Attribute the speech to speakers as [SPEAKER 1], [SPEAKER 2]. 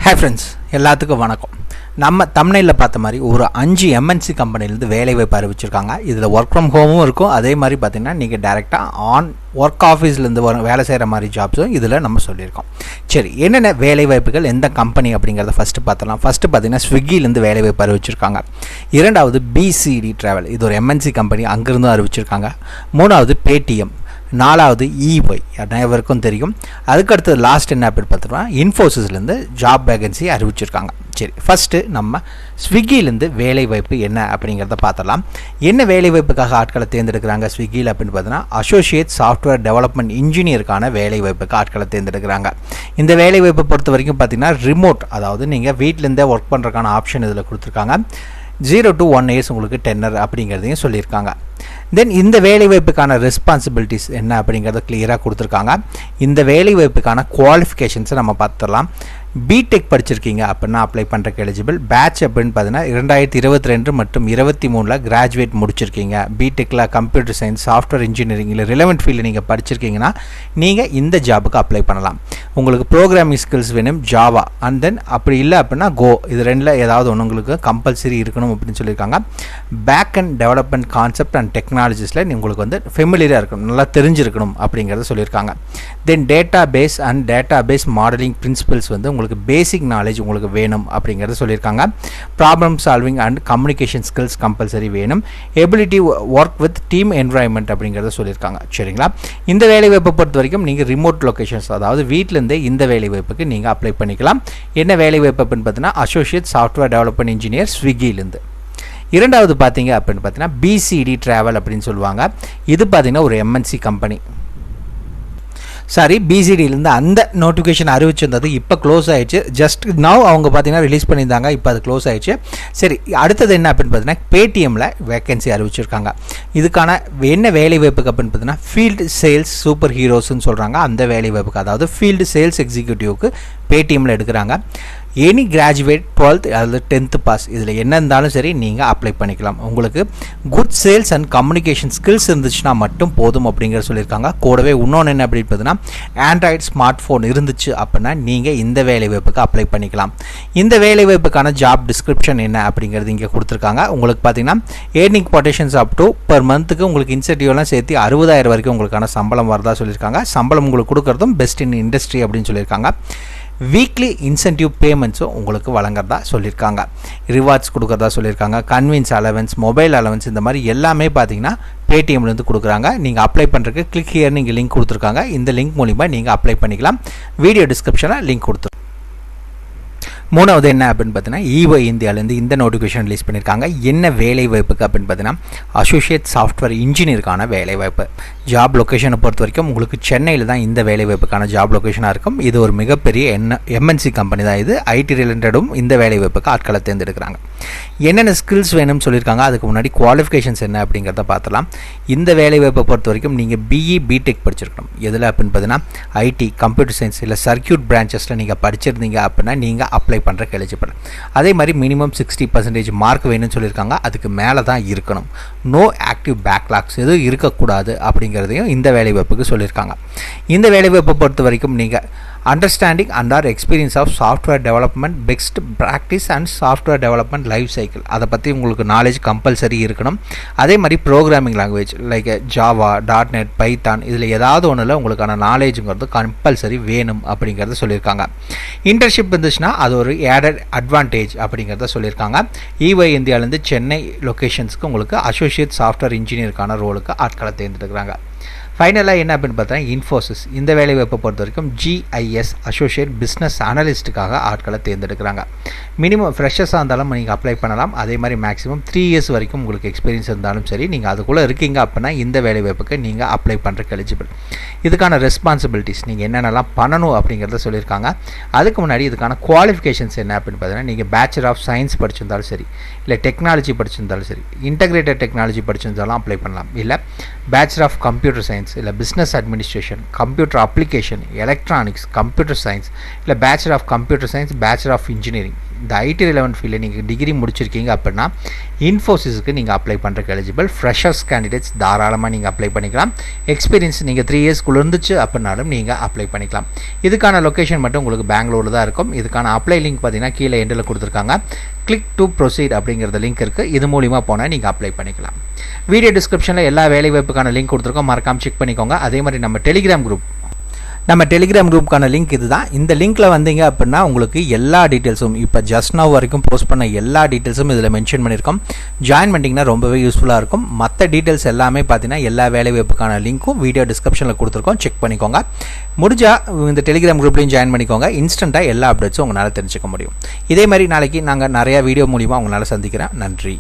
[SPEAKER 1] Hey friends, எல்லாத்துக்கும் வணக்கம். நம்ம தமிழ்நில பார்த்த மாதிரி ஒரு 5 எம்என்சி கம்பெனிலேருந்து வேலைவாய்ப்பு அறிவிச்சிருக்காங்க. இதில் ஒர்க் ஃப்ரம் ஹோமும் இருக்கும். அதே மாதிரி பார்த்திங்கன்னா நீங்கள் டேரெக்டாக ஒர்க் ஆஃபீஸ்லேருந்து வேலை செய்கிற மாதிரி ஜாப்ஸும் இதில் நம்ம சொல்லியிருக்கோம். சரி, என்னென்ன வேலைவாய்ப்புகள் எந்த கம்பெனி அப்படிங்கிறத ஃபஸ்ட்டு பார்த்துலாம். ஃபஸ்ட்டு பார்த்திங்கன்னா ஸ்விக்கிலேருந்து வேலைவாய்ப்பு அறிவிச்சிருக்காங்க. இரண்டாவது பிசிடி ட்ராவல், இது ஒரு எம்என்சி கம்பெனி, அங்கேருந்தும் அறிவிச்சிருக்காங்க. மூணாவது பேடிஎம், நாலாவது இஒய், அனைவருக்கும் தெரியும். அதுக்கடுத்து லாஸ்ட் என்ன அப்படின்னு பார்த்துட்டோம்னா இன்ஃபோசிஸ்லேருந்து ஜாப் வேகன்சி அறிவிச்சிருக்காங்க. சரி, ஃபஸ்ட்டு நம்ம ஸ்விக்கிலேருந்து வேலைவாய்ப்பு என்ன அப்படிங்கிறத பார்த்துடலாம். என்ன வேலைவாய்ப்புக்காக ஆட்களை தேர்ந்தெடுக்கிறாங்க ஸ்விக்கியில் அப்படின்னு பார்த்தீங்கன்னா அசோசியேட் சாஃப்ட்வேர் டெவலப்மெண்ட் இன்ஜினியருக்கான வேலைவாய்ப்புக்கு ஆட்களை தேர்ந்தெடுக்கிறாங்க. இந்த வேலைவாய்ப்பை பொறுத்த வரைக்கும் பார்த்தீங்கன்னா ரிமோட், அதாவது நீங்கள் வீட்டிலேருந்தே ஒர்க் பண்ணுறதுக்கான ஆப்ஷன் இதில் கொடுத்துருக்காங்க. 0 to 1 years உங்களுக்கு டென்னர் அப்படிங்கிறதையும் சொல்லியிருக்காங்க. தென் இந்த வேலைவாய்ப்புக்கான ரெஸ்பான்சிபிலிட்டிஸ் என்ன அப்படிங்கிறத கிளியராக கொடுத்துருக்காங்க. இந்த வேலைவாய்ப்புக்கான குவாலிஃபிகேஷன்ஸை நம்ம பார்த்துடலாம். பிடெக் படிச்சிருக்கீங்க அப்படின்னா அப்ளை பண்ணுறக்கு எலிஜிபிள். பேட்ச் அப்படின்னு பார்த்தீங்கன்னா 2022 மற்றும் 23 கிராஜுவேட் முடிச்சிருக்கீங்க. பிடெக்கில் கம்ப்யூட்டர் சயின்ஸ், சாஃப்ட்வேர் இன்ஜினியரிங் இல்லை ரிலவெண்ட் ஃபீல்டு நீங்கள் படிச்சிருக்கீங்கன்னா நீங்கள் இந்த ஜாபுக்கு அப்ளை பண்ணலாம். உங்களுக்கு ப்ரோக்ராமிங் ஸ்கில்ஸ் வேணும், ஜாவா, அண்ட் தென் அப்படி இல்லை அப்படின்னா கோ, இது ரெண்டில் ஏதாவது ஒன்று உங்களுக்கு கம்பல்சரி இருக்கணும் அப்படின்னு சொல்லியிருக்காங்க. Back and development concept and டெக்னாலஜிஸில் உங்களுக்கு வந்து ஃபெமிலியராக இருக்கணும், நல்லா தெரிஞ்சிருக்கணும் அப்படிங்கிறத சொல்லியிருக்காங்க. Then database and database modelling principles வந்து உங்களுக்கு பேசிக் நாலேஜ் உங்களுக்கு வேணும் அப்படிங்கிறத சொல்லியிருக்காங்க. Problem solving and communication skills compulsory வேணும். Ability work with team environment அப்படிங்கிறத சொல்லியிருக்காங்க. சரிங்களா? இந்த வேலைவாய்ப்பை பொறுத்த வரைக்கும் நீங்கள் ரிமோட் லொக்கேஷன்ஸ், அதாவது வீட்டிலேருந்தே இந்த வேலைவாய்ப்புக்கு நீங்கள் அப்ளை பண்ணிக்கலாம். என்ன வேலைவாய்ப்பு அப்படின்னு பார்த்தீங்கன்னா அசோசியேட் சாஃப்ட்வேர் டெவலப்மெண்ட் இன்ஜினியர் ஸ்விக்கிலேருந்து. இரண்டாவது பார்த்தீங்க அப்படின்னு பார்த்தீங்கன்னா பிசிடி ட்ராவல் அப்படின்னு சொல்லுவாங்க. இது பார்த்தீங்கன்னா ஒரு எம்என்சி கம்பெனி. பிசிடியிலேருந்து அந்த நோட்டிஃபிகேஷன் அறிவிச்சிருந்தது இப்போ க்ளோஸ் ஆகிடுச்சு. ஜஸ்ட் நவ் அவங்க பார்த்தீங்கன்னா ரிலீஸ் பண்ணியிருந்தாங்க, இப்போ அது க்ளோஸ் ஆகிடுச்சு. சரி, அடுத்தது என்ன அப்படின்னு பார்த்தீங்கன்னா பேடிஎம்மில் வேகன்சி அறிவிச்சிருக்காங்க. இதுக்கான என்ன வேலைவாய்ப்புக்கு அப்படின்னு பார்த்தீங்கன்னா ஃபீல்டு சேல்ஸ் சூப்பர் ஹீரோஸ்ன்னு சொல்கிறாங்க. அந்த வேலைவாய்ப்புக்கு, அதாவது ஃபீல்டு சேல்ஸ் எக்ஸிக்யூட்டிவ்க்கு பேடிஎம்மில் எடுக்கிறாங்க. எனி கிராஜுவேட் 12th அல்லது 10th பாஸ், இதில் என்ன இருந்தாலும் சரி நீங்கள் அப்ளை பண்ணிக்கலாம். உங்களுக்கு good sales and communication skills இருந்துச்சுன்னா மட்டும் போதும் அப்படிங்கிற சொல்லியிருக்காங்க. கூடவே இன்னொன்று என்ன அப்படின்னு பார்த்தீங்கன்னா ஆண்ட்ராய்டு ஸ்மார்ட் ஃபோன் இருந்துச்சு அப்படின்னா நீங்கள் இந்த வேலைவாய்ப்புக்கு அப்ளை பண்ணிக்கலாம். இந்த வேலைவாய்ப்புக்கான ஜாப் டிஸ்கிரிப்ஷன் என்ன அப்படிங்கிறது இங்கே கொடுத்துருக்காங்க. உங்களுக்கு பார்த்தீங்கன்னா ஏர்னிங் பொட்டேஷன்ஸ் அப் டு பர் மந்த்துக்கு உங்களுக்கு இன்சென்டிவ்லாம் சேர்த்து 60,000 வரைக்கும் உங்களுக்கான சம்பளம் வரதா சொல்லியிருக்காங்க. சம்பளம் உங்களுக்கு கொடுக்குறதும் பெஸ்ட் இன் இண்டஸ்ட்ரி அப்படின்னு சொல்லியிருக்காங்க. வீக்லி இன்சென்டிவ் பேமெண்ட்ஸும் உங்களுக்கு வழங்குறதா சொல்லியிருக்காங்க. ரிவார்ட்ஸ் கொடுக்குறதா சொல்லியிருக்காங்க. கன்வீன்ஸ் அலவன்ஸ், மொபைல் அலவன்ஸ், இந்த மாதிரி எல்லாமே பார்த்தீங்கன்னா பேடிஎம்லேருந்து கொடுக்குறாங்க. நீங்கள் அப்ளை பண்ணுறதுக்கு கிளிக் ஹியர் நீங்கள் லிங்க் கொடுத்துருக்காங்க. இந்த லிங்க் மூலிமா நீங்கள் அப்ளை பண்ணிக்கலாம். வீடியோ டிஸ்கிரிப்ஷனில் லிங்க் கொடுத்துருக்காங்க. மூணாவது என்ன அப்படின்னு பார்த்தீங்கன்னா இஒய் இந்தியாவிலேருந்து இந்த நோட்டிஃபிகேஷன் ரிலீஸ் பண்ணியிருக்காங்க. என்ன வேலைவாய்ப்புக்கு அப்படின்னு பார்த்தீங்கன்னா அசோசியேட் சாஃப்ட்வேர் இன்ஜினியருக்கான வேலைவாய்ப்பு. ஜாப் லொக்கேஷனை பொறுத்த வரைக்கும் உங்களுக்கு சென்னையில் தான் இந்த வேலைவாய்ப்புக்கான ஜாப் லொக்கேஷனாக இருக்கும். இது ஒரு மிகப்பெரிய எம்என்சி கம்பெனி தான். இது ஐடி ரிலேட்டடும் இந்த வேலைவாய்ப்புக்கு ஆட்களை தேர்ந்தெடுக்கிறாங்க. என்னென்ன ஸ்கில்ஸ் வேணும்னு சொல்லியிருக்காங்க. அதுக்கு முன்னாடி குவாலிஃபிகேஷன்ஸ் என்ன அப்படிங்கிறத பார்த்துலாம். இந்த வேலைவாய்ப்பை பொறுத்த வரைக்கும் நீங்கள் பிடெக் படிச்சிருக்கணும். எதில் அப்படின்னு பார்த்தீங்கன்னா ஐடி, கம்ப்யூட்டர் சயின்ஸ் இல்லை சர்க்கியூட் பிரான்ச்சஸில் நீங்கள் படிச்சிருந்தீங்க அப்படின்னா நீங்கள் அப்ளை பண்ணுறக்கு எலிஜிபிள். அதே மாதிரி மினிமம் 60% மார்க் வேணும்னு சொல்லியிருக்காங்க. அதுக்கு மேலே தான் இருக்கணும். நோ ஆக்டிவ் பேக்லாக்ஸ் எதுவும் இருக்கக்கூடாது அப்படிங்கிறதையும் இந்த வேலைவாய்ப்புக்கு சொல்லியிருக்காங்க. இந்த வேலைவாய்ப்பை பொறுத்த வரைக்கும் நீங்கள் understanding and or experience of software development, best practice and software development life cycle, அதை பற்றி உங்களுக்கு நாலேஜ் கம்பல்சரி இருக்கணும். அதே மாதிரி programming language like Java, .NET, Python, இதில் ஏதாவது ஒன்றில் உங்களுக்கான நாலேஜுங்கிறது கம்பல்சரி வேணும் அப்படிங்கிறத சொல்லியிருக்காங்க. இன்டர்ன்ஷிப் இருந்துச்சுன்னா அது ஒரு ஆடட் அட்வான்டேஜ் அப்படிங்கிறத சொல்லியிருக்காங்க. இஒய் இந்தியாவிலேருந்து சென்னை லொக்கேஷன்ஸ்க்கு உங்களுக்கு அசோசியேட் சாஃப்ட்வேர் இன்ஜினியருக்கான ரோலுக்கு ஆட்களை தேர்ந்தெடுக்கிறாங்க. ஃபைனலாக என்ன அப்படின்னு பார்த்தா இன்ஃபோசிஸ் இந்த வேலைவாய்ப்பை பொறுத்த வரைக்கும் GIS அசோசியேட் பிஸ்னஸ் அனலிஸ்ட்டுக்காக ஆட்களை தேர்ந்தெடுக்கிறாங்க. மினிமம் ஃப்ரெஷர்ஸாக இருந்தாலும் நீங்கள் அப்ளை பண்ணலாம். அதே மாதிரி மேக்ஸிமம் 3 years வரைக்கும் உங்களுக்கு எக்ஸ்பீரியன்ஸ் இருந்தாலும் சரி, நீங்கள் அதுக்குள்ளே இருக்கீங்க அப்படின்னா இந்த வேலைவாய்ப்புக்கு நீங்கள் அப்ளை பண்ணுறதுக்கு எலிஜிபிள். இதுக்கான ரெஸ்பான்சிபிலிட்டிஸ் நீங்கள் என்னென்னலாம் பண்ணணும் அப்படிங்கிறத சொல்லியிருக்காங்க. அதுக்கு முன்னாடி இதுக்கான குவாலிஃபிகேஷன்ஸ் என்ன அப்படின்னு பார்த்தீங்கன்னா நீங்கள் பேச்சுலர் ஆஃப் சயின்ஸ் படிச்சிருந்தாலும் சரி, இல்லை டெக்னாலஜி படிச்சிருந்தாலும் சரி, இன்டகிரேட்டட் டெக்னாலஜி படிச்சிருந்தாலும் அப்ளை பண்ணலாம். இல்லை பேச்சுலர் ஆஃப் கம்ப்யூட்டர் சயின்ஸ், இல்லை business administration, computer application, electronics, computer science, இல்லை bachelor of computer science, bachelor of engineering, இந்த ஐடி ரிலவெண்ட் ஃபீல்டில் நீங்கள் டிகிரி முடிச்சிருக்கீங்க அப்படின்னா இன்ஃபோசிஸுக்கு நீங்கள் அப்ளை பண்ணுறதுக்கு எலிஜிபிள். ஃப்ரெஷர்ஸ் கேண்டிடேட்ஸ் தாராளமாக நீங்கள் அப்ளை பண்ணிக்கலாம். எக்ஸ்பீரியன்ஸ் நீங்கள் 3 இயர்ஸ்க்குள்ள இருந்துச்சு அப்படின்னாலும் நீங்கள் அப்ளை பண்ணிக்கலாம். இதுக்கான லொக்கேஷன் மட்டும் உங்களுக்கு பெங்களூரில் தான் இருக்கும். இதுக்கான அப்ளை லிங்க் பார்த்தீங்கன்னா கீழே எண்டில் கொடுத்துருக்காங்க. கிளிக் டு ப்ரொசீட் அப்படிங்கிறது லிங்க் இருக்குது. இது மூலிமா போனால் நீங்கள் அப்ளை பண்ணிக்கலாம். வீடியோ டிஸ்கிரிப்ஷனில் எல்லா வேலைவாய்ப்புக்கான லிங்க் கொடுத்துருக்கோம், மறக்காமல் செக் பண்ணிக்கோங்க. அதே மாதிரி நம்ம டெலிகிராம் குரூப்புக்கான லிங்க் இதுதான். இந்த லிங்க்கில் வந்தீங்க அப்படின்னா உங்களுக்கு எல்லா டீட்டெயில்ஸும் இப்போ ஜஸ்ட் நவ் வரைக்கும் போஸ்ட் பண்ண எல்லா டீட்டெயில்ஸும் இதில் மென்ஷன் பண்ணியிருக்கோம். ஜாயின் பண்ணிங்கன்னா ரொம்பவே யூஸ்ஃபுல்லாக இருக்கும். மற்ற டீட்டெயில்ஸ் எல்லாமே பார்த்தீங்கன்னா எல்லா வேலைவாய்ப்புக்கான லிங்க்கும் வீடியோ டிஸ்கிரிப்ஷனில் கொடுத்துருக்கோம், செக் பண்ணிக்கோங்க. முடிஞ்சால் இந்த டெலிகிராம் குரூப்லையும் ஜாயின் பண்ணிக்கோங்க. இன்ஸ்டண்ட்டாக எல்லா அப்டேட்ஸும் உங்களால் தெரிஞ்சுக்க முடியும். இதே மாதிரி நாளைக்கு நாங்கள் நிறையா வீடியோ மூலிமா உங்களால் சந்திக்கிறேன். நன்றி.